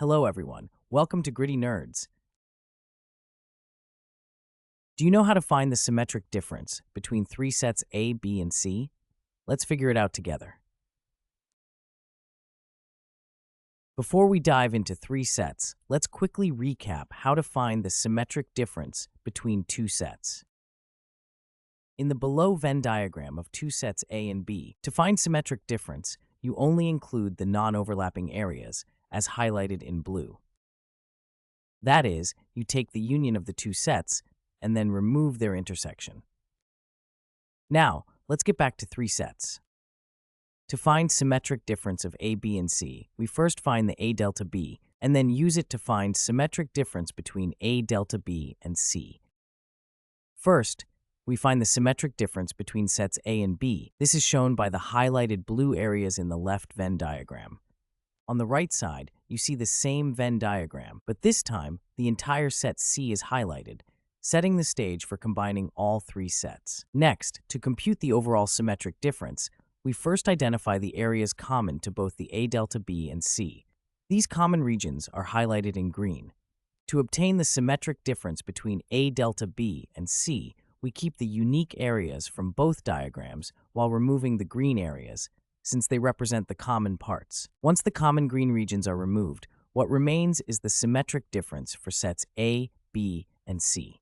Hello everyone, welcome to Gritty Nerds. Do you know how to find the symmetric difference between three sets A, B, and C? Let's figure it out together. Before we dive into three sets, let's quickly recap how to find the symmetric difference between two sets. In the below Venn diagram of two sets A and B, to find symmetric difference, you only include the non-overlapping areas, as highlighted in blue. That is, you take the union of the two sets and then remove their intersection. Now, let's get back to three sets. To find symmetric difference of A, B, and C, we first find the A delta B and then use it to find symmetric difference between A delta B and C. First, we find the symmetric difference between sets A and B. This is shown by the highlighted blue areas in the left Venn diagram. On the right side, you see the same Venn diagram, but this time, the entire set C is highlighted, setting the stage for combining all three sets. Next, to compute the overall symmetric difference, we first identify the areas common to both the A delta B and C. These common regions are highlighted in green. To obtain the symmetric difference between A delta B and C, we keep the unique areas from both diagrams while removing the green areas, since they represent the common parts. Once the common green regions are removed, what remains is the symmetric difference for sets A, B, and C.